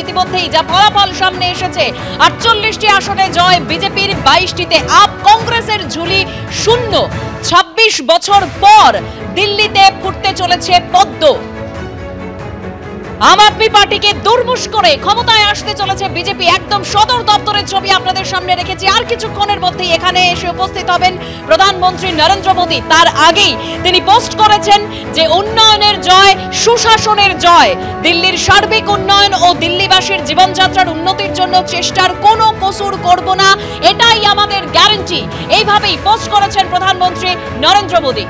ইতিমধ্যেই যা ফলাফল সামনে এসেছে, 48টি আসনে জয় বিজেপির, 22টিতে আপ, কংগ্রেসের ঝুলি শূন্য। 26 বছর পর দিল্লিতে ফুটতে চলেছে পদ্ম। আম আদমি পার্টিকে দুর্মুষ করে ক্ষমতায় আসতে চলেছে বিজেপি। একদম সদর দপ্তরের ছবি আপনাদের সামনে রেখেছি। আর কিছুক্ষণের মধ্যেই এখানে এসে উপস্থিত হবেন প্রধানমন্ত্রী নরেন্দ্র মোদী। তার আগেই তিনি পোস্ট করেছেন যে উন্নয়নের জয়, সুশাসনের জয়, দিল্লির সার্বিক উন্নয়ন ও দিল্লিবাসীর জীবনযাত্রার উন্নতির জন্য চেষ্টার কোনো কসুর করব না, এটাই আমাদের গ্যারান্টি। এইভাবেই পোস্ট করেছেন প্রধানমন্ত্রী নরেন্দ্র মোদী।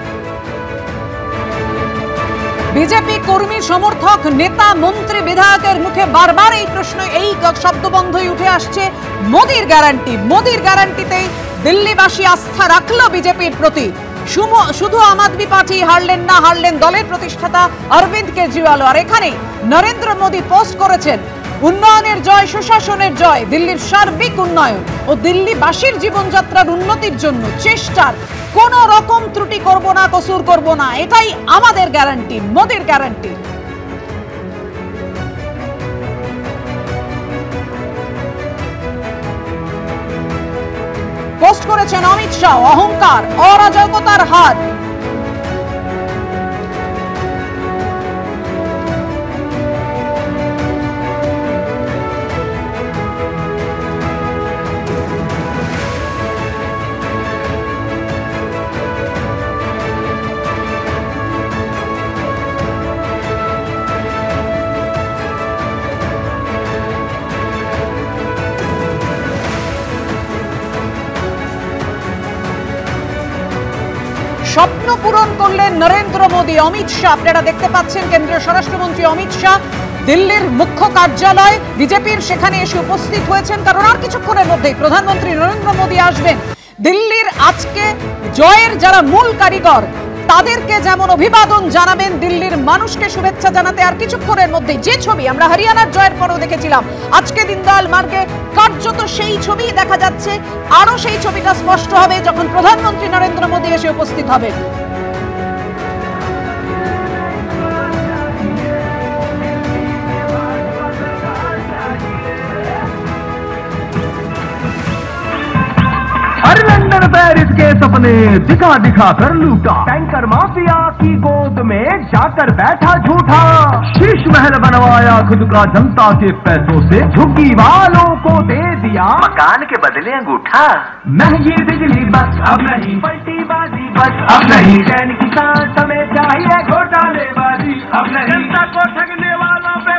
বিজেপি কর্মী, সমর্থক, নেতা, মন্ত্রী, বিধায়কের মুখে বারবার এই প্রশ্ন, এই শব্দবন্ধই উঠে আসছে, মোদীর গ্যারান্টি। মোদীর গ্যারান্টিতেই দিল্লিবাসী আস্থা রাখলো বিজেপির প্রতি। শুধু আম আদমি পার্টি হারলেন না, হারলেন দলের প্রতিষ্ঠাতা অরবিন্দ কেজরিওয়াল। আর এখানে নরেন্দ্র মোদী পোস্ট করেছেন উন্নয়নের জয়, সুশাসনের জয়, দিল্লির সার্বিক উন্নয়ন ও দিল্লিবাসীর জীবনযাত্রার উন্নতির জন্য চেষ্টার কোনো রকম ত্রুটি করব না, কসুর করব না, এটাই আমাদের গ্যারান্টি, মোদীর গ্যারান্টি। পোস্ট করেছেন অমিত শাহ, অহংকার, অরাজকতার হাত। স্বপ্ন পূরণ করলেন নরেন্দ্র মোদী। অমিত শাহ, আপনারা দেখতে পাচ্ছেন কেন্দ্রীয় স্বরাষ্ট্রমন্ত্রী অমিত শাহ দিল্লির মুখ্য কার্যালয় বিজেপির সেখানে এসে উপস্থিত হয়েছেন, কারণ আর কিছুক্ষণের মধ্যেই প্রধানমন্ত্রী নরেন্দ্র মোদী আসবেন। দিল্লির আজকে জয়ের যারা মূল কারিগর তাদেরকে যেমন অভিবাদন জানাবেন, দিল্লির মানুষকে শুভেচ্ছা জানাতে আর কিছুক্ষণের মধ্যেই যে ছবি আমরা হরিয়ানার জয়ের পরও দেখেছিলাম, আজকে দীনদয়াল মার্গে কার্যত সেই ছবি দেখা যাচ্ছে। আরো সেই ছবিটা স্পষ্ট হবে যখন প্রধানমন্ত্রী নরেন্দ্র মোদী এসে উপস্থিত হবেন। पेरिस के सपने दिखा दिखा कर लूटा, टैंकर माफिया की गोद में जाकर बैठा झूठा, शीश महल बनवाया खुद का जनता के पैसों से, झुग्गी वालों को दे दिया मकान के बदले अंगूठा। महंगी बिजली बस अब नहीं, पलटी बाजी बस अब नहीं, चैन की सांस हमें चाहिए घोटालेबाजी अब नहीं, जनता को ठगने वालों पे